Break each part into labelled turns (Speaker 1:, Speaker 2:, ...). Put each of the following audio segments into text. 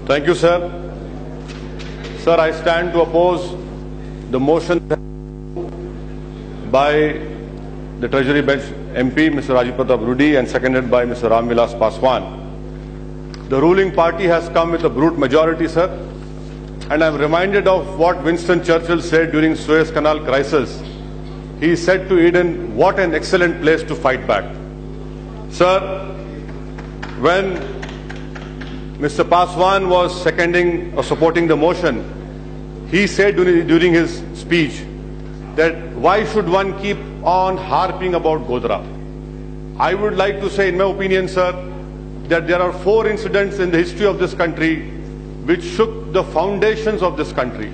Speaker 1: Thank you, sir. Sir, I stand to oppose the motion by the Treasury Bench MP, Mr. Rajiv Pratap Rudy, and seconded by Mr. Ram Vilas Paswan. The ruling party has come with a brute majority, sir, and I am reminded of what Winston Churchill said during Suez Canal crisis. He said to Eden, "What an excellent place to fight back." Sir, when Mr. Paswan was seconding or supporting the motion, he said during his speech that why should one keep on harping about Godhra? I would like to say, in my opinion, sir, that there are 4 incidents in the history of this country which shook the foundations of this country.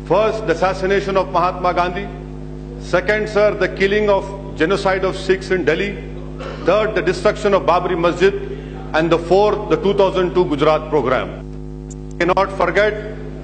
Speaker 1: First, the assassination of Mahatma Gandhi. Second, sir, the killing of genocide of Sikhs in Delhi. Third, the destruction of Babri Masjid. And the fourth, the 2002 Gujarat program. Cannot forget,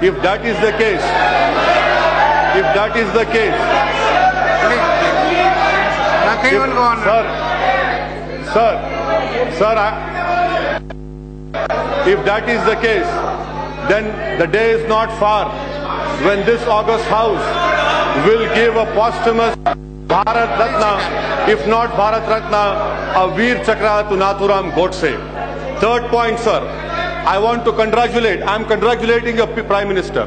Speaker 1: If that is the case, if that is the case, then the day is not far when this august house will give a posthumous Bharat Ratna, if not Bharat Ratna, a Veer Chakra to Nathuram Godse. Third point, sir, I want to congratulate. I am congratulating your Prime Minister.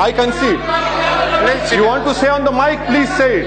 Speaker 1: I concede. You want to say on the mic, please say it.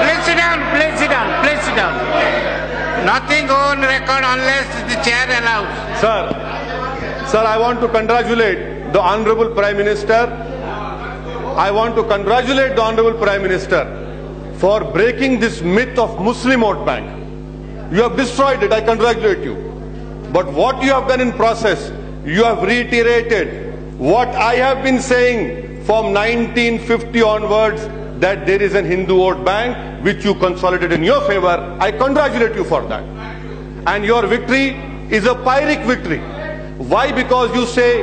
Speaker 2: Please sit down, please sit down, please sit down. Nothing on record unless the chair allows.
Speaker 1: Sir, I want to congratulate the Honorable Prime Minister. I want to congratulate the Honorable Prime Minister for breaking this myth of Muslim vote bank. You have destroyed it. I congratulate you. But what you have done in process, you have reiterated what I have been saying from 1950 onwards, that there is an Hindu vote bank which you consolidated in your favor. I congratulate you for that. And your victory is a Pyrrhic victory. Why? Because you say,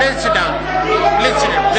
Speaker 2: Please sit down. Please sit down.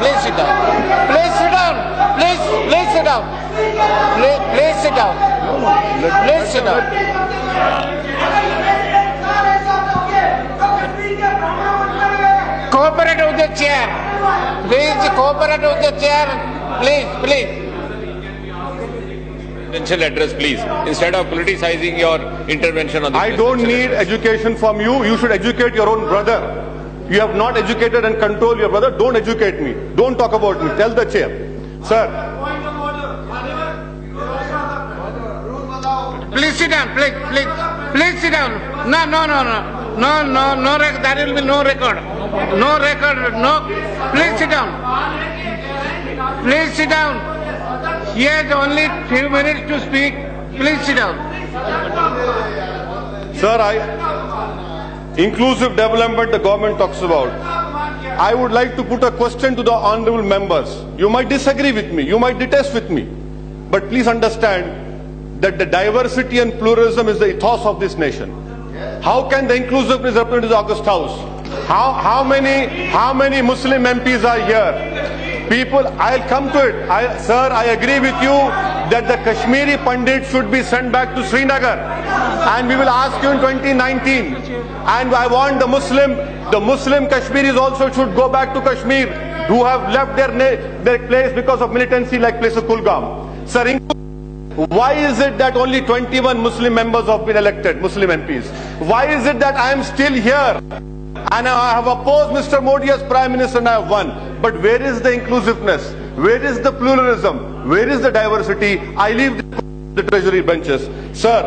Speaker 2: Please sit down. Please sit down. Please sit down. Please sit down. Please sit down. Cooperate with the chair. Please cooperate with the chair. Please.
Speaker 3: Presidential address, please, instead of politicizing your intervention on the
Speaker 1: I don't need education from you. You should educate your own brother. You have not educated and controlled your brother. Don't educate me. Don't talk about me. Tell the chair. Sir.
Speaker 2: Please sit down. Please sit down. No. There will be no record. No record. No. Please sit down. Please sit down. He has only few minutes to speak. Please sit down.
Speaker 1: Sir, inclusive development the government talks about. I would like to put a question to the honorable members. You might disagree with me. You might detest with me. But please understand that the diversity and pluralism is the ethos of this nation. How can the inclusiveness represent the August House? How many Muslim MPs are here? People, I'll come to it. Sir, I agree with you that the Kashmiri Pandit should be sent back to Srinagar. And we will ask you in 2019. And I want the Muslim Kashmiris also should go back to Kashmir, who have left their place because of militancy, like place of Kulgam. Sir, why is it that only 21 Muslim members have been elected, Muslim MPs? Why is it that I am still here? And I have opposed Mr. Modi as Prime Minister and I have won. But where is the inclusiveness? Where is the pluralism? Where is the diversity? I leave the Treasury benches. Sir,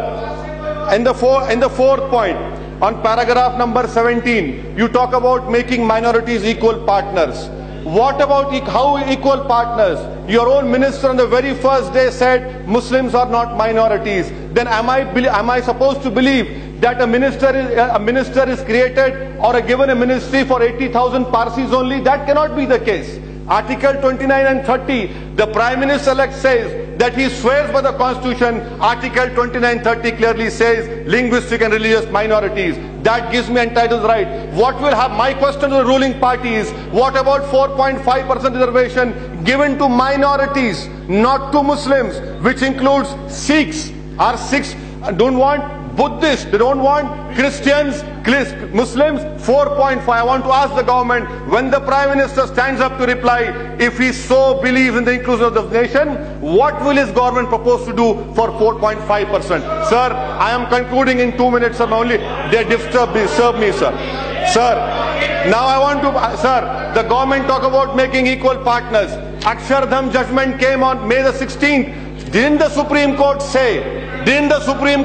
Speaker 1: in the fourth point, on paragraph number 17, you talk about making minorities equal partners. What about how equal partners? Your own minister on the very first day said Muslims are not minorities. Then am I supposed to believe that a minister is created or given a ministry for 80,000 Parsis only? That cannot be the case. Article 29 and 30, the Prime Minister-elect says that he swears by the Constitution. Article 29-30 clearly says linguistic and religious minorities. That gives me entitled right. What will have my question to the ruling party is, what about 4.5% reservation given to minorities, not to Muslims, which includes Sikhs? Our Sikhs don't want Buddhists, they don't want Christians, Muslims. 4.5. I want to ask the government, when the Prime Minister stands up to reply, if he so believes in the inclusion of the nation, what will his government propose to do for 4.5%? Sir, I am concluding in 2 minutes, sir. Only they disturb me, sir. Sir, now I want to, sir, the government talk about making equal partners. Akshardham judgment came on May the 16th. Didn't the Supreme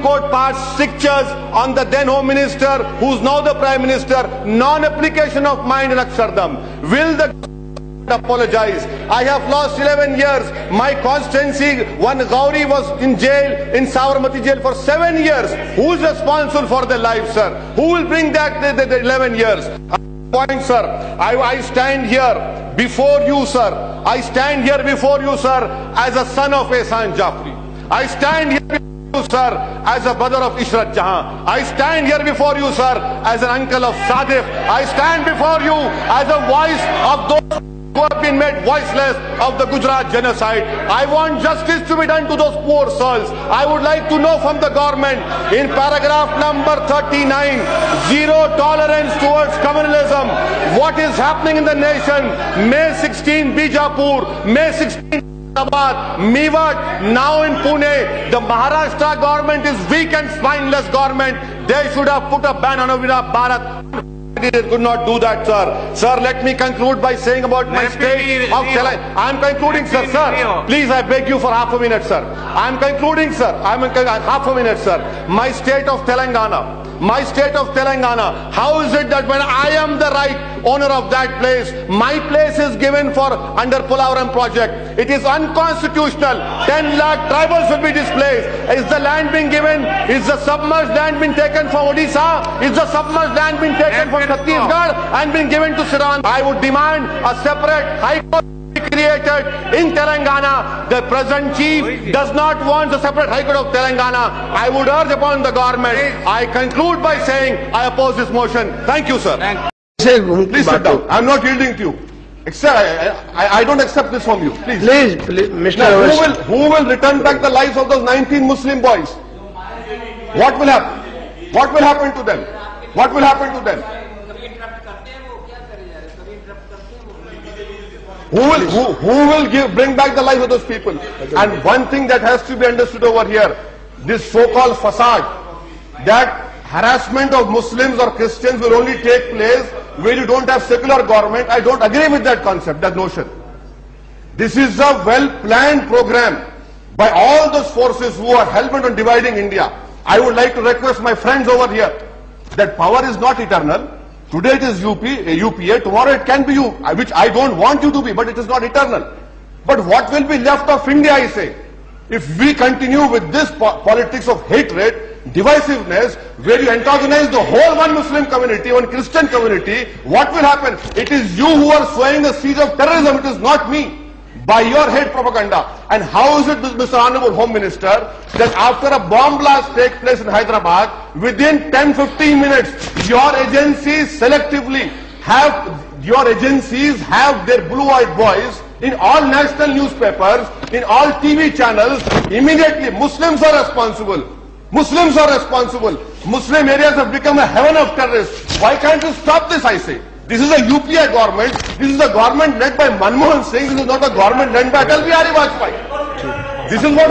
Speaker 1: Court pass strictures on the then Home Minister, who's now the Prime Minister, non-application of mine in Akshardham? Will the government apologize? I have lost 11 years. My constituency, one Gauri was in jail, in Sabarmati jail for 7 years. Who is responsible for their life, sir? Who will bring back the 11 years? Point, sir. I stand here before you, sir. I stand here before you, sir, as a son of Ehsan Jafri. I stand here before you, sir, as a brother of Ishrat Jahan. I stand here before you, sir, as an uncle of Sadiq. I stand before you as a voice of those who have been made voiceless of the Gujarat genocide. I want justice to be done to those poor souls. I would like to know from the government, in paragraph number 39, zero tolerance towards communalism. What is happening in the nation? May 16, Bijapur. May 16, Mewat, now in Pune. The Maharashtra government is weak and spineless government. They should have put a ban on Avira Bharat. They could not do that, sir. Sir, let me conclude by saying about my state of Telangana. I am concluding, sir. Sir, please, I beg you for half a minute, sir. I am concluding, sir. Half a minute, sir. My state of Telangana. My state of Telangana. How is it that when I am the right owner of that place, my place is given for under Polavaram project? It is unconstitutional. 10 lakh tribals will be displaced. Is the land being given? Is the submerged land been taken from Odisha? Is the submerged land been taken from Chhattisgarh and been given to Siran? I would demand a separate high court be created in Telangana. The present chief does not want a separate High Court of Telangana. I would urge upon the government. I conclude by saying I oppose this motion. Thank you, sir. Please sit down. I am not yielding to you. I don't accept this from you. Please,
Speaker 4: Mr.
Speaker 1: Now, who will return back the lives of those 19 Muslim boys? What will happen? What will happen to them? What will happen to them? Who will bring back the life of those people? And one thing that has to be understood over here, this so-called facade, that harassment of Muslims or Christians will only take place where you don't have secular government. I don't agree with that concept, that notion. This is a well-planned program by all those forces who are hell-bent on dividing India. I would like to request my friends over here that power is not eternal. Today it is UPA, tomorrow it can be you, which I don't want you to be, but it is not eternal. But what will be left of India, I say, if we continue with this politics of hatred, divisiveness, where you antagonize the whole one Muslim community, one Christian community? What will happen? It is you who are sowing the seeds of terrorism, it is not me, by your hate propaganda. And how is it, Mr. Honorable Home Minister, that after a bomb blast takes place in Hyderabad, within 10-15 minutes, your agencies selectively have their blue-eyed boys in all national newspapers, in all TV channels? Immediately, Muslims are responsible. Muslims are responsible. Muslim areas have become a heaven of terrorists. Why can't you stop this, I say? This is a UPA government. This is a government led by Manmohan Singh. This is not a government led by Atal Bihari Vajpayee. This is what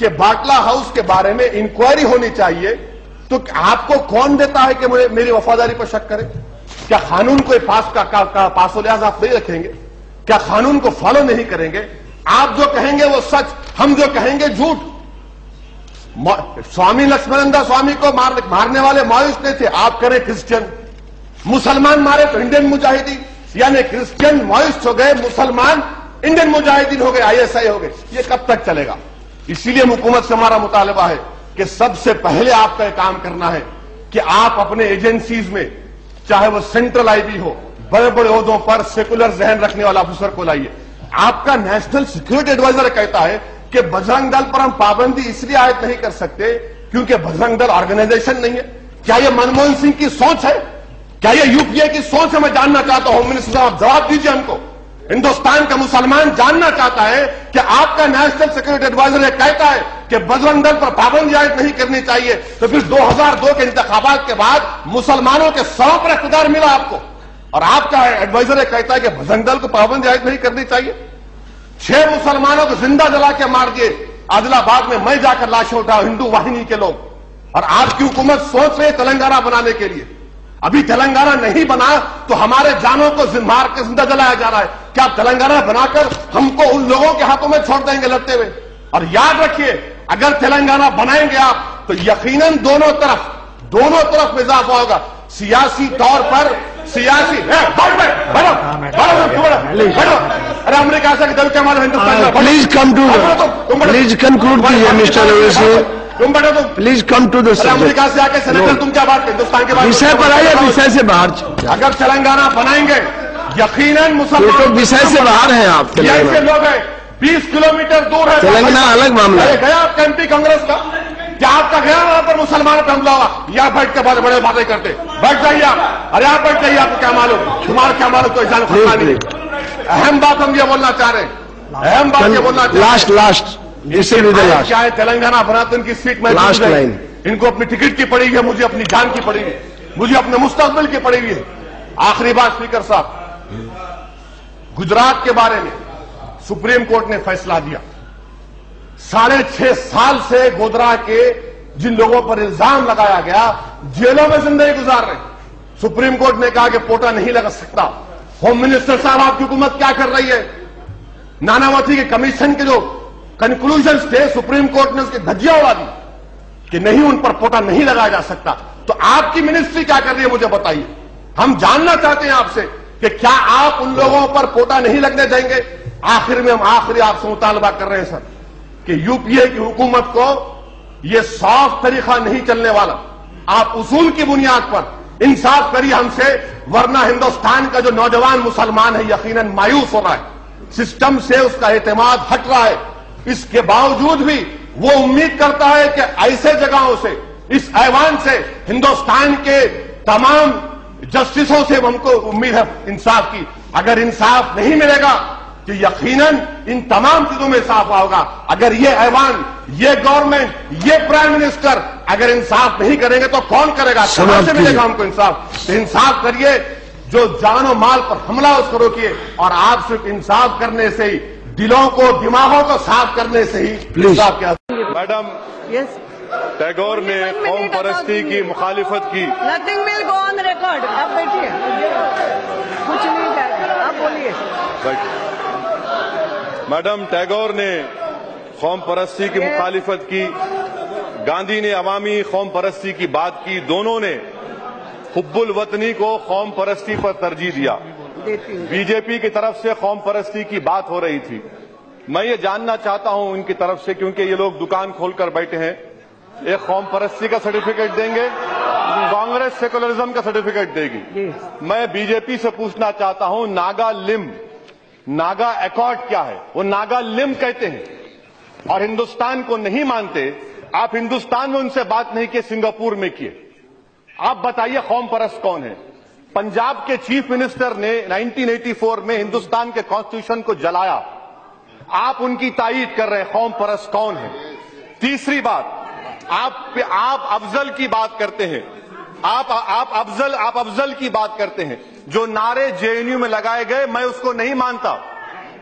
Speaker 4: کہ Batla house کے بارے میں inquiry ہونی چاہیے، تو آپ کو کون دیتا ہے کہ میری وفاداری پر شک کرے؟ کیا قانون کو پاس و لحاظ آپ نہیں رکھیں گے؟ کیا قانون کو فالو نہیں کریں گے؟ آپ جو کہیں گے وہ سچ، ہم جو کہیں گے جھوٹ۔ سوامی لکشمنندا سوامی کو مارنے والے ماؤسٹ نہیں تھے، آپ کریں کرسچن۔ مسلمان مارے تو انڈین مجاہدین، یعنی کرسچن ماؤسٹ ہو گئے، مسلمان انڈین مجاہدین ہو گئے، ISI ہو گئے۔ یہ کب تک چلے گا؟ اسی لیے حکومت سے ہمارا مطالبہ ہے کہ سب سے پہلے آپ کا یہ کام کرنا ہے کہ آپ اپنے ایجنسیز میں، چاہے وہ سینٹرل IB ہو، بڑے بڑے عہدوں پر سیکولر ذہن رکھنے والا افسر کو لائیے۔ آپ کا نیشنل سیکورٹی ایڈوائزر کہتا ہے کہ بجرنگ دل پر ہم پابندی اس لیے عائد نہیں کر سکتے کیونکہ بجرنگ دل آرگنائزیشن نہیں ہے۔ کیا یہ منموہن سنگھ کی سوچ ہے؟ کیا یہ UPA کی سوچ ہے؟ میں جاننا چاہتا ہوں، ہوم منسٹر صاحب آپ جواب دیجیے ہم کو۔ ہندوستان کا مسلمان جاننا چاہتا ہے کہ آپ کا نیشنل سیکورٹی ایڈوائزر یہ کہتا ہے کہ بجرنگ دل پر پابندی عائد نہیں کرنی چاہیے، تو پھر 2002 کے انتخابات کے بعد مسلمانوں کے 100 پر اقتدار ملا آپ کو، اور آپ کا ایڈوائزر یہ کہتا ہے کہ بجرنگ دل کو پابندی عائد نہیں کرنی چاہیے۔ 6 مسلمانوں کو زندہ جلا کے مار دیے عادل آباد میں جا کر لاشیں اٹھا ہندو واہنی کے لوگ، اور آپ کی حکومت سوچ رہی ہے تلنگانہ بنانے کے لیے۔ ابھی تلنگانہ نہیں بنا تو ہمارے جانوں کو مار کے زندہ جلایا جا رہا ہے۔ کیا آپ تلنگانہ بنا کر ہم کو ان لوگوں کے ہاتھوں میں چھوڑ دیں گے لڑتے ہوئے؟ اور یاد رکھیے، اگر تلنگانہ بنائیں گے آپ تو یقیناً دونوں طرف اضافہ ہوگا، سیاسی طور پر سیاسی۔ ارے امریکہ سے دل کے مارے ہندوستان۔
Speaker 5: پلیز کم کنکلوڈ کیجیے مسٹر اویسی،
Speaker 4: تم بیٹھو، تم
Speaker 5: please come to the subject.
Speaker 4: امریکہ سے آ کے سینیٹر تم کیا بات ہندوستان کے بارے میں؟
Speaker 5: وشے پر آئیے، وشے سے باہر۔
Speaker 4: اگر تلنگانہ بنائیں گے یقیناً مسلمان
Speaker 5: وشے سے باہر ہیں آپ۔
Speaker 4: ایسے لوگ ہیں 20 کلومیٹر دور ہے
Speaker 5: تلنگانہ الگ معاملہ ہے۔
Speaker 4: گیا آپ کا MP کانگریس کا؟ کیا آپ کا گیا وہاں پر مسلمانوں پہ حملہ ہوا؟ یہاں بیٹھ کے بڑے بڑے باتیں کرتے، بیٹھ جائیے آپ۔ ارے آپ بیٹھ جائیے، آپ کو کیا معلوم، تمہارا کیا معلوم کوئی جان خطرہ نہیں۔ اہم بات ہم یہ بولنا چاہ رہے ہیں، اہم بات یہ بولنا چاہ رہے ہیں،
Speaker 5: لاسٹ
Speaker 4: کیا ہے تلنگانہ بنا تو ان کی سیٹ میں
Speaker 5: لاسٹ لائن،
Speaker 4: ان کو اپنی ٹکٹ کی پڑی ہے، مجھے اپنی جان کی پڑی ہے، مجھے اپنے مستقبل کی پڑی ہوئی ہے۔ آخری بات اسپیکر صاحب، گجرات کے بارے میں سپریم کورٹ نے فیصلہ دیا۔ 6.5 سال سے گودرا کے جن لوگوں پر الزام لگایا گیا جیلوں میں زندگی گزار رہے ہیں۔ سپریم کورٹ نے کہا کہ پوٹا نہیں لگا سکتا۔ ہوم منسٹر صاحب آپ کی حکومت کیا کر رہی ہے؟ ناناوتی کے کمیشن کے جو کنکلوژنز تھے، سپریم کورٹ نے اس کی دھجیاں اڑا دی کہ نہیں، ان پر پوٹا نہیں لگایا جا سکتا۔ تو آپ کی منسٹری کیا کر رہی ہے مجھے بتائیے، ہم جاننا چاہتے ہیں آپ سے کہ کیا آپ ان لوگوں پر پوٹا نہیں لگنے دیں گے؟ آخر میں ہم آپ سے مطالبہ کر رہے ہیں سر کہ UPA کی حکومت کو یہ صاف طریقہ نہیں چلنے والا۔ آپ اصول کی بنیاد پر انصاف کریے ہم سے، ورنہ ہندوستان کا جو نوجوان مسلمان ہے یقیناً مایوس ہو رہا ہے، سسٹم سے اس کا اعتماد ہٹ رہا ہے۔ اس کے باوجود بھی وہ امید کرتا ہے کہ ایسے جگہوں سے، اس ایوان سے، ہندوستان کے تمام جسٹسوں سے ہم کو امید ہے انصاف کی۔ اگر انصاف نہیں ملے گا تو یقیناً ان تمام چیزوں میں اضافہ ہوگا۔ اگر یہ ایوان، یہ گورنمنٹ، یہ پرائم منسٹر اگر انصاف نہیں کریں گے تو کون کرے گا؟ کہاں سے ملے گا ہم کو انصاف؟ تو انصاف کریے، جو جان و مال پر حملہ اس کو روکیے، اور آپ صرف انصاف کرنے سے ہی، دلوں کو، دماغوں کو صاف کرنے سے ہی انصاف کیا۔
Speaker 1: میڈم، ٹیگور نے قوم پرستی کی مخالفت کی۔
Speaker 6: Nothing will go on record, آپ بیٹھیے، کچھ نہیں جائے گا، آپ بولیے۔
Speaker 1: میڈم، ٹیگور نے قوم پرستی کی مخالفت کی، گاندھی نے عوامی قوم پرستی کی بات کی، دونوں نے حب الوطنی کو قوم پرستی پر ترجیح دیا۔ BJP کی طرف سے قوم پرستی کی بات ہو رہی تھی۔ میں یہ جاننا چاہتا ہوں ان کی طرف سے، کیونکہ یہ لوگ دکان کھول کر بیٹھے ہیں، ایک قوم پرستی کا سرٹیفکیٹ دیں گے، کانگریس سیکولرزم کا سرٹیفکیٹ دے گی۔ میں BJP سے پوچھنا چاہتا ہوں، ناگا ایکارڈ کیا ہے؟ وہ ناگا لم کہتے ہیں اور ہندوستان کو نہیں مانتے۔ آپ ہندوستان میں ان سے بات نہیں کیے، سنگاپور میں کیے۔ آپ بتائیے قوم پرست کون ہے؟ پنجاب کے چیف منسٹر نے 1984 میں ہندوستان کے کانسٹیٹیوشن کو جلایا، آپ ان کی تائید کر رہے ہیں، قوم پرست کون ہے؟ تیسری بات، آپ افضل کی بات کرتے ہیں، آپ افضل کی بات کرتے ہیں۔ جو نعرے JNU میں لگائے گئے میں اس کو نہیں مانتا،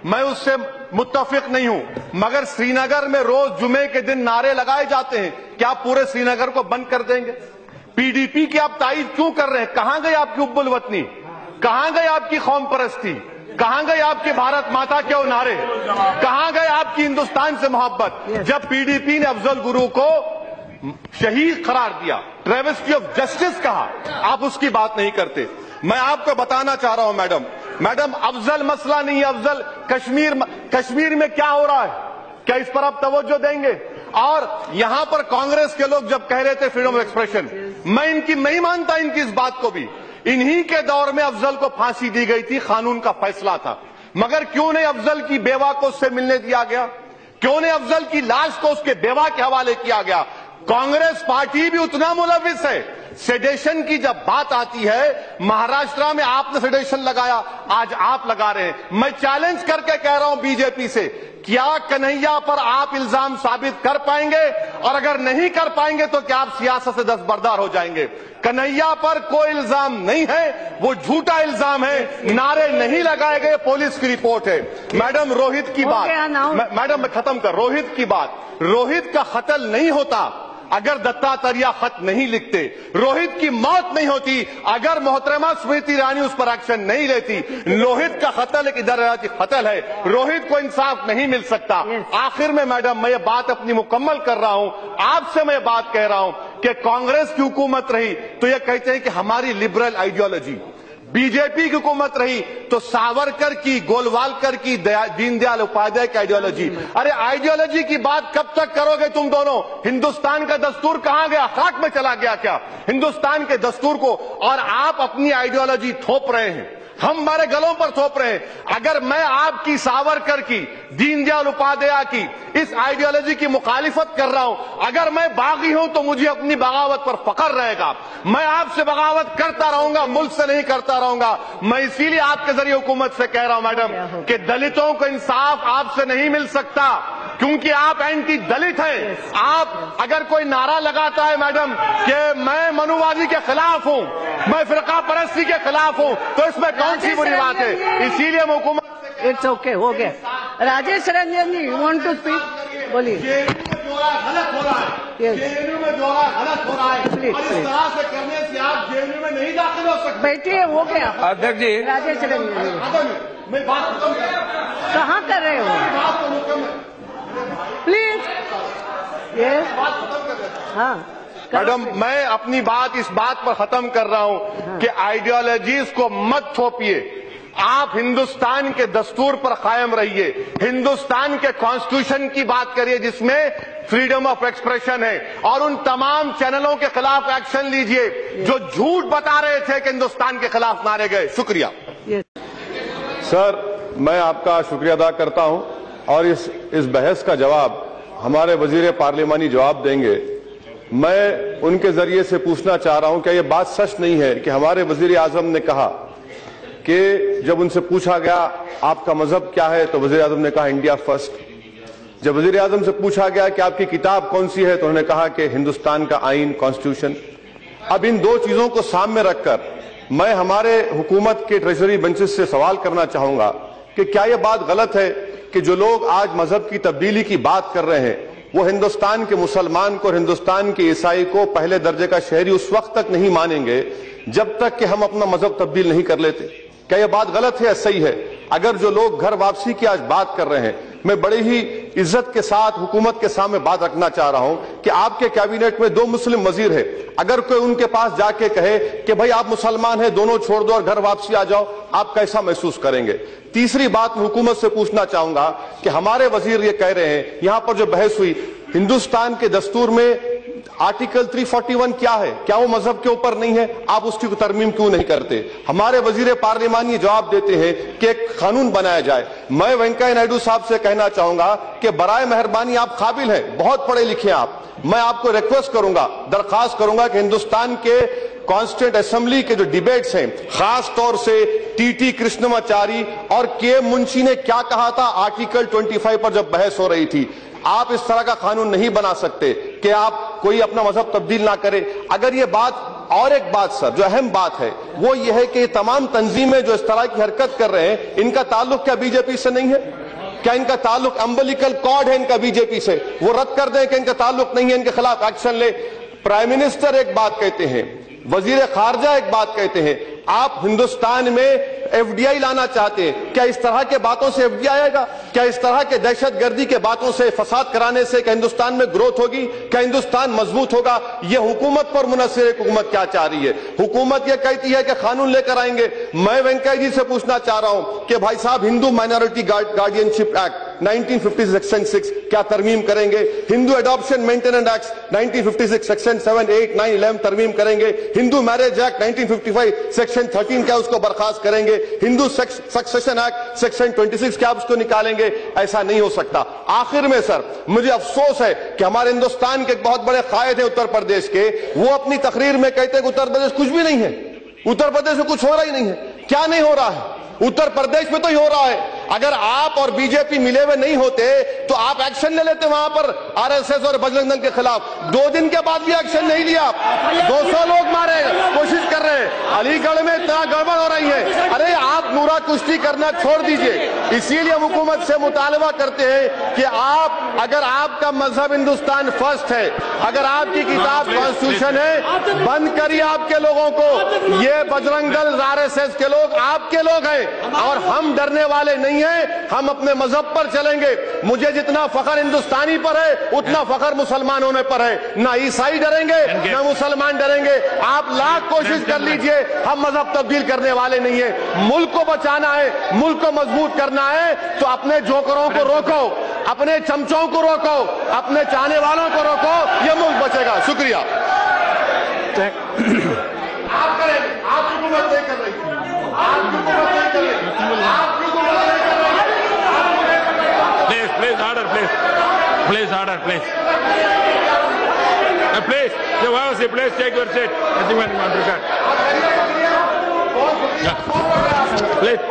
Speaker 4: میں اس سے متفق نہیں ہوں، مگر سری نگر میں روز جمعے کے دن نعرے لگائے جاتے ہیں، کیا آپ پورے سری نگر کو بند کر دیں گے؟ پی ڈی پی کی آپ تائید کیوں کر رہے ہیں؟ کہاں گئی آپ کی حب الوطنی؟ کہاں گئی آپ کی قوم پرستی؟ کہاں گئے آپ کے بھارت ماتا کے نعرے؟ کہاں گئے آپ کی ہندوستان سے محبت؟ جب پی ڈی پی نے افضل گرو کو شہید قرار دیا، ٹریوسٹی آف جسٹس کہا، آپ اس کی بات نہیں کرتے۔ میں آپ کو بتانا چاہ رہا ہوں میڈم، افضل مسئلہ نہیں ہے، افضل کشمیر میں کیا ہو رہا ہے، کیا اس پر آپ توجہ دیں گے؟ اور یہاں پر کانگریس کے لوگ جب کہہ رہے تھے فریڈم آف ایکسپریشن، میں ان کی نہیں مانتا ان کی اس بات کو بھی۔ انہی کے دور میں افضل کو پھانسی دی گئی تھی، قانون کا فیصلہ تھا، مگر کیوں نہیں افضل کی بیوہ کو اس سے ملنے دیا گیا؟ کیوں نہیں افضل کی لاش کو اس کے بیوہ کے حوالے کیا گیا؟ کانگریس پارٹی بھی اتنا ملوث ہے۔ سیڈیشن کی جب بات آتی ہے، مہاراشٹرا میں آپ نے سیڈیشن لگایا، آج آپ لگا رہے ہیں۔ میں چیلنج کر کے کہہ رہا ہوں بی جے پی سے، کیا کنہیا پر آپ الزام ثابت کر پائیں گے؟ اور اگر نہیں کر پائیں گے تو کیا آپ سیاست سے دستبردار ہو جائیں گے؟ کنہیا پر کوئی الزام نہیں ہے، وہ جھوٹا الزام ہے، نعرے نہیں لگائے گئے، پولیس کی رپورٹ ہے۔ میڈم روہت کی بات، میڈم میں ختم کر، روہت کی بات، روہت کا قتل نہیں ہوتا اگر دتاتریہ خط نہیں لکھتے، روہت کی موت نہیں ہوتی اگر محترمہ اسمرتی ایرانی اس پر ایکشن نہیں لیتی۔ روہت کا قتل ایک ادارتی قتل ہے، روہت کو انصاف نہیں مل سکتا۔ آخر میں میڈم میں یہ بات اپنی مکمل کر رہا ہوں، آپ سے میں بات کہہ رہا ہوں کہ کانگریس کی حکومت رہی تو یہ کہتے ہیں کہ ہماری لبرل آئیڈیالوجی، بی جے پی کی حکومت رہی تو ساورکر کی، گولوالکر کی، دین دیال اپادھیائے کی آئیڈیالوجی۔ ارے آئیڈیالوجی کی بات کب تک کرو گے تم دونوں؟ ہندوستان کا دستور کہاں گیا؟ خاک میں چلا گیا کیا ہندوستان کے دستور کو؟ اور آپ اپنی آئیڈیالوجی تھوپ رہے ہیں، ہم ہمارے گلوں پر تھوپ رہے ہیں۔ اگر میں آپ کی، ساورکر کی، دین دیال اپادھیائے کی اس آئیڈیالوجی کی مخالفت کر رہا ہوں، اگر میں باغی ہوں تو مجھے اپنی بغاوت پر فخر رہے گا، میں آپ سے بغاوت کرتا رہوں گا، ملک سے نہیں کرتا رہوں گا۔ میں اسی لیے آپ کے ذریعے حکومت سے کہہ رہا ہوں میڈم کہ دلتوں کو انصاف آپ سے نہیں مل سکتا، کیونکہ آپ اینٹی دلت ہیں۔ آپ اگر کوئی نعرہ لگاتا ہے میڈم کہ میں منووادی کے خلاف ہوں، میں فرقہ پرستی کے خلاف ہوں، تو اس میں کون سی بری بات ہے؟ اسی لیے حکومت
Speaker 6: اٹس اوکے، ہو گیا۔ راجیش رنجن جی، یو وانٹ ٹو اسپیک؟ بولیے۔
Speaker 4: غلط ہو رہا ہے، جے میں جو غلط ہو رہا ہے، اور اس طرح سے کرنے سے آپ جے میں نہیں داخل ہو سکتے۔
Speaker 6: بیٹھیے، ہو گیا۔
Speaker 3: ادھیکش جی،
Speaker 6: راجیش رنجن جی
Speaker 4: میں بات ختم کر رہا ہوں،
Speaker 6: کہاں کر رہے ہو؟
Speaker 4: بات کو مکمل،
Speaker 6: پلیز یس،
Speaker 4: بات ختم کر رہا ہوں۔
Speaker 6: ہاں
Speaker 4: میڈم میں اپنی بات اس بات پر ختم کر رہا ہوں کہ آئیڈیالوجیز کو مت تھوپیے، آپ ہندوستان کے دستور پر قائم رہیے، ہندوستان کے کانسٹیٹیوشن کی بات کریے جس میں فریڈم آف ایکسپریشن ہے، اور ان تمام چینلوں کے خلاف ایکشن لیجئے جو جھوٹ بتا رہے تھے کہ ہندوستان کے خلاف مارے گئے۔ شکریہ
Speaker 1: سر، میں آپ کا شکریہ ادا کرتا ہوں، اور اس بحث کا جواب ہمارے وزیر پارلیمانی جواب دیں گے۔ میں ان کے ذریعے سے پوچھنا چاہ رہا ہوں کہ یہ بات سچ نہیں ہے کہ ہمارے وزیر اعظم نے کہا کہ جب ان سے پوچھا گیا آپ کا مذہب کیا ہے تو وزیر اعظم نے کہا انڈیا فرسٹ۔ جب وزیر اعظم سے پوچھا گیا کہ آپ کی کتاب کون سی ہے تو انہوں نے کہا کہ ہندوستان کا آئین، کانسٹیٹیوشن۔ اب ان دو چیزوں کو سامنے رکھ کر میں ہمارے حکومت کے ٹریجری بینچز سے سوال کرنا چاہوں گا کہ کیا یہ بات غلط ہے کہ جو لوگ آج مذہب کی تبدیلی کی بات کر رہے ہیں وہ ہندوستان کے مسلمان کو اور ہندوستان کے عیسائی کو پہلے درجے کا شہری اس وقت تک نہیں مانیں گے جب تک کہ ہم اپنا مذہب تبدیل نہیں کر لیتے؟ کیا یہ بات غلط ہے یا صحیح ہے؟ اگر جو لوگ گھر واپسی کی آج بات کر رہے ہیں، میں بڑی ہی عزت کے ساتھ حکومت کے سامنے بات رکھنا چاہ رہا ہوں کہ آپ کے کابینٹ میں 2 مسلم وزیر ہیں، اگر کوئی ان کے پاس جا کے کہے کہ بھائی آپ مسلمان ہیں، دونوں چھوڑ دو اور گھر واپسی آ جاؤ، آپ کیسا محسوس کریں گے؟ تیسری بات میں حکومت سے پوچھنا چاہوں گا کہ ہمارے وزیر یہ کہہ رہے ہیں، یہاں پر جو بحث ہوئی، ہندوستان کے دستور میں آرٹیکل 341 کیا ہے؟ کیا وہ مذہب کے اوپر نہیں ہے؟ آپ اس کی ترمیم کیوں نہیں کرتے؟ ہمارے وزیر پارلیمان جواب دیتے ہیں کہ ایک قانون بنایا جائے۔ میں وینکیا نائیڈو صاحب سے کہنا چاہوں گا کہ برائے مہربانی آپ قابل ہیں، بہت پڑھے لکھے ہیں آپ، میں آپ کو ریکویسٹ کروں گا، درخواست کروں گا کہ ہندوستان کے کانسٹیٹیوئنٹ اسمبلی کے جو ڈیبیٹس ہیں، خاص طور سے ٹی ٹی کرشنماچاری اور کے منشی نے کیا کہا تھا آرٹیکل 25 پر جب بحث ہو رہی تھی، آپ اس طرح کا قانون نہیں بنا سکتے کہ آپ کوئی اپنا مذہب تبدیل نہ کرے۔ اگر یہ بات
Speaker 4: اور ایک بات سر جو اہم بات ہے وہ یہ ہے کہ یہ تمام تنظیمیں جو اس طرح کی حرکت کر رہے ہیں ان کا تعلق کیا بی جے پی سے نہیں ہے؟ کیا ان کا تعلق امبلیکل کارڈ ہے ان کا بی جے پی سے؟ وہ رد کر دیں کہ ان کا تعلق نہیں ہے، ان کے خلاف ایکشن لے۔ پرائم منسٹر ایک بات کہتے ہیں، وزیر خارجہ ایک بات کہتے ہیں، آپ ہندوستان میں ایف ڈی آئی لانا چاہتے ہیں، کیا اس طرح کے باتوں سے ایف ڈی آئی آئے گا؟ کیا اس طرح کے دہشت گردی کے باتوں سے، فساد کرانے سے کیا ہندوستان میں گروتھ ہوگی؟ کیا ہندوستان مضبوط ہوگا؟ یہ حکومت پر منحصر ہے، حکومت کیا چاہ رہی ہے؟ حکومت یہ کہتی ہے کہ قانون لے کر آئیں گے۔ میں وینکیا جی سے پوچھنا چاہ رہا ہوں کہ بھائی صاحب ہندو مائنورٹی گارڈین شپ ایکٹ 1950 سیکشن 6 کیا ترمیم کریں گے؟ ہندو اڈاپشن مینٹیننس ایکٹ 1956 سیکشن 7, 8, 9, 11 ترمیم کریں گے؟ ہندو میرج ایکٹ 1955 سیکشن 13 کیا اس کو برخاست کریں گے؟ ہندو سکسیشن ایکٹ سیکشن 26 کیا اس کو نکالیں گے؟ ایسا نہیں ہو سکتا۔ آخر میں سر مجھے افسوس ہے کہ ہمارے ہندوستان کے ایک بہت بڑے قائد ہیں اتر پردیش کے، وہ اپنی تقریر میں کہتے ہیں کہ اتر پردیش کچھ بھی نہیں ہے، اتر پردیش میں کچھ ہو رہا ہی نہیں ہے۔ کیا نہیں ہو رہا ہے؟ اتر پردیش میں تو ہی ہو رہا ہے۔ اگر آپ اور بی جے پی ملے ہوئے نہیں ہوتے تو آپ ایکشن لے لیتے وہاں پر آر ایس ایس اور بجرنگ دل کے خلاف۔ 2 دن کے بعد بھی ایکشن نہیں لیا، 200 لوگ مارے، کوشش کر رہے ہیں۔ علی گڑھ میں اتنا گڑبڑ ہو رہی ہے، ارے آپ نورا کشتی کرنا چھوڑ دیجئے۔ اسی لیے حکومت سے مطالبہ کرتے ہیں کہ آپ، اگر آپ کا مذہب ہندوستان فرسٹ ہے، اگر آپ کی کتاب کانسٹیٹیوشن ہے، بند کریے آپ کے لوگوں کو۔ یہ بجرنگ دل آر ایس ایس کے لوگ آپ کے لوگ ہیں اور ہم ڈرنے والے نہیں ہیں، ہم اپنے مذہب پر چلیں گے۔ مجھے جتنا فخر ہندوستانی پر ہے اتنا فخر مسلمان ہونے پر ہے۔ نہ عیسائی ڈریں گے نہ مسلمان ڈریں گے۔ آپ لاکھ کوشش کر لیجئے، ہم مذہب تبدیل کرنے والے نہیں ہیں۔ ملک کو بچانا ہے، ملک کو مضبوط کرنا ہے تو اپنے جوکروں کو روکو، اپنے چمچوں کو روکو، اپنے چاہنے والوں کو روکو، یہ ملک بچے گا۔ شکریہ۔ آپ کریں، آپ حکومت نہیں کر رہی، آپ حکومت نہیں کر رہی، آپ حکومت نہیں کر رہی۔
Speaker 3: Please, order, please. Please, order, please. Please, you have a seat. Please take your seat. Nothing more to that.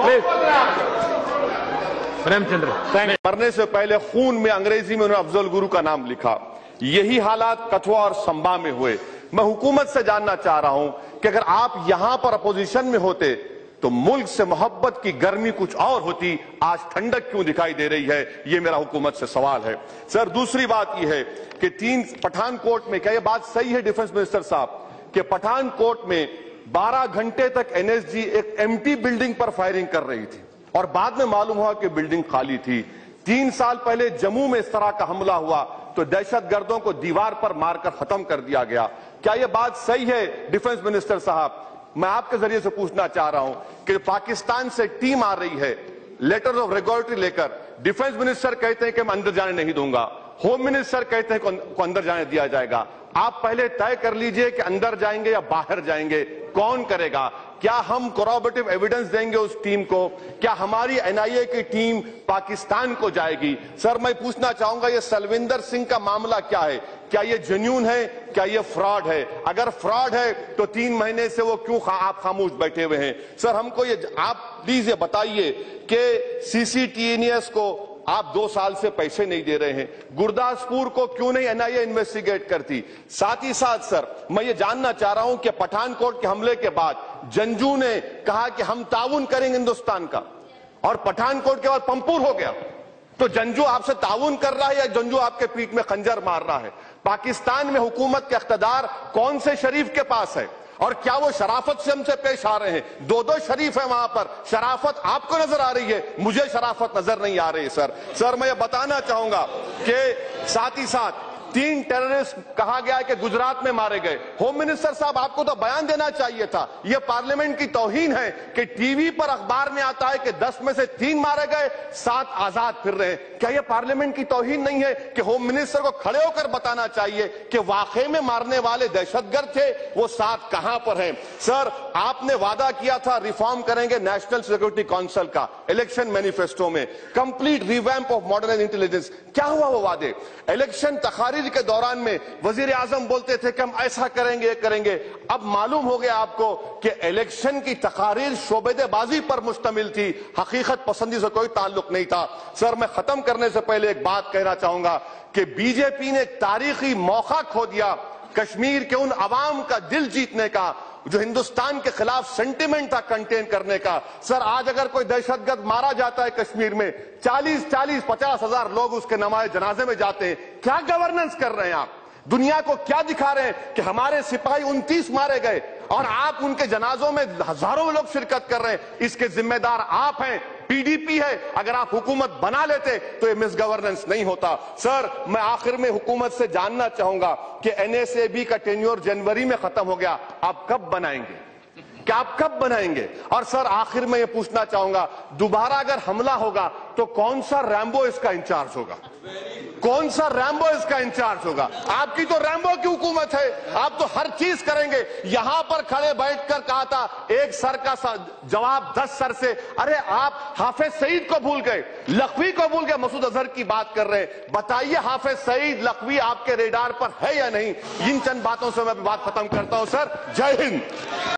Speaker 3: Please. Prem Chandra.
Speaker 4: مرنے سے پہلے خون میں انگریزی میں انہوں نے افضل گرو کا نام لکھا۔ یہی حالات کٹھوا اور سمبا میں ہوئے۔ میں حکومت سے جاننا چاہ رہا ہوں کہ اگر آپ یہاں پر اپوزیشن میں ہوتے تو ملک سے محبت کی گرمی کچھ اور ہوتی، آج ٹھنڈک کیوں دکھائی دے رہی ہے؟ یہ میرا حکومت سے سوال ہے۔ سر دوسری بات یہ ہے کہ پٹھان کوٹ میں، کیا یہ بات صحیح ہے ڈیفنس منسٹر صاحب کہ پٹھان کوٹ میں 12 گھنٹے تک این ایس جی ایک ایمٹی بلڈنگ پر فائرنگ کر رہی تھی اور بعد میں معلوم ہوا کہ بلڈنگ خالی تھی؟ 3 سال پہلے جموں میں اس طرح کا حملہ ہوا تو دہشت گردوں کو دیوار پر مار کر ختم کر دیا گیا۔ کیا یہ بات صحیح ہے ڈیفنس منسٹر صاحب؟ میں آپ کے ذریعے سے پوچھنا چاہ رہا ہوں کہ پاکستان سے ٹیم آ رہی ہے لیٹر آف ریگولیٹری لے کر، ڈیفنس منسٹر کہتے ہیں کہ میں اندر جانے نہیں دوں گا، ہوم منسٹر کہتے ہیں کہ اندر جانے دیا جائے گا۔ آپ پہلے طے کر لیجئے کہ اندر جائیں گے یا باہر جائیں گے، کون کرے گا؟ کیا ہم کوروبیٹو ایویڈنس دیں گے اس ٹیم کو؟ کیا ہماری این آئی اے کی ٹیم پاکستان کو جائے گی؟ سر میں پوچھنا چاہوں گا یہ سلوندر سنگھ کا معاملہ کیا ہے؟ کیا یہ جنون ہے؟ کیا یہ فراڈ ہے؟ اگر فراڈ ہے تو 3 مہینے سے وہ کیوں آپ خاموش بیٹھے ہوئے ہیں؟ سر ہم کو آپ پلیز یہ بتائیے کہ سی سی ٹی این ایس کو آپ 2 سال سے پیسے نہیں دے رہے ہیں، گرداسپور کو کیوں نہیں این آئی اے انویسٹیگیٹ کرتی؟ ساتھ ہی ساتھ سر میں یہ جاننا چاہ رہا ہوں کہ پٹھان کوٹ کے حملے کے بعد جنجو نے کہا کہ ہم تعاون کریں گے ہندوستان کا، اور پٹھان کوٹ کے بعد پمپور ہو گیا، تو جنجو آپ سے تعاون کر رہا ہے یا جنجو آپ کے پیٹ میں خنجر مار رہا ہے؟ پاکستان میں حکومت کے اقتدار کون سے شریف کے پاس ہے؟ اور کیا وہ شرافت سے ہم سے پیش آ رہے ہیں؟ 2 شریف ہیں وہاں پر، شرافت آپ کو نظر آ رہی ہے، مجھے شرافت نظر نہیں آ رہی۔ سر میں یہ بتانا چاہوں گا کہ ساتھ ہی ساتھ 3 ٹیررسٹ کہا گیا ہے کہ گجرات میں مارے گئے۔ ہوم منسٹر صاحب آپ کو تو بیان دینا چاہیے تھا، یہ پارلیمنٹ کی توہین ہے کہ ٹی وی پر اخبار میں آتا ہے کہ 10 میں سے 3 مارے گئے، 7 آزاد پھر رہے ہیں۔ کیا یہ پارلیمنٹ کی توہین نہیں ہے کہ ہوم منسٹر کو کھڑے ہو کر بتانا چاہیے کہ واقعے میں مارنے والے دہشت گرد تھے، وہ 7 کہاں پر ہیں؟ سر آپ نے وعدہ کیا تھا ریفارم کریں گے نیشنل سیکورٹی کونسل کا الیکشن مینیفیسٹو میں، complete revamp of modern intelligence, کیا ہوا وہ وعدے؟ الیکشن تقاریر کے دوران میں وزیر اعظم بولتے تھے کہ ہم ایسا کریں گے، کریں گے۔ اب معلوم ہو گیا آپ کو کہ الیکشن کی تقاریر شعبدے بازی پر مشتمل تھی، حقیقت پسندی سے کوئی تعلق نہیں تھا۔ سر میں ختم کرنے سے پہلے ایک بات کہنا چاہوں گا کہ بی جے پی نے ایک تاریخی موقع کھو دیا۔ کشمیر کے ان عوام کا دل جیتنے کا جو ہندوستان کے خلاف سینٹیمنٹ تھا کنٹین کرنے کا. سر آج اگر کوئی دہشت گرد مارا جاتا ہے کشمیر میں 50 ہزار لوگ اس کے نمائے جنازے میں جاتے ہیں. کیا گورننس کر رہے ہیں آپ؟ دنیا کو کیا دکھا رہے ہیں کہ ہمارے سپاہی 29 مارے گئے اور آپ ان کے جنازوں میں ہزاروں لوگ شرکت کر رہے ہیں. اس کے ذمہ دار آپ ہیں, پی ڈی پی ہے. اگر آپ حکومت بنا لیتے تو یہ مس گورننس نہیں ہوتا. سر میں آخر میں حکومت سے جاننا چاہوں گا کہ این ایس اے بی کا ٹینیور جنوری میں ختم ہو گیا, آپ کب بنائیں گے؟ کہ آپ کب بنائیں گے؟ اور سر آخر میں یہ پوچھنا چاہوں گا, دوبارہ اگر حملہ ہوگا تو کون سا ریمبو اس کا انچارج ہوگا؟ کون سا ریمبو اس کا انچارج ہوگا؟ آپ کی تو ریمبو کی حکومت ہے, آپ تو ہر چیز کریں گے. یہاں پر کھڑے بیٹھ کر کہا تھا ایک سر کا جواب 10 سر سے. ارے آپ حافظ سعید کو بھول گئے, لکھوی کو بھول گئے, مسعود اظہر کی بات کر رہے ہیں. بتائیے حافظ سعید لکھوی آپ کے ریڈار پر ہے یا نہیں؟ ان چند باتوں سے میں بات ختم کرتا ہوں. سر جے ہند.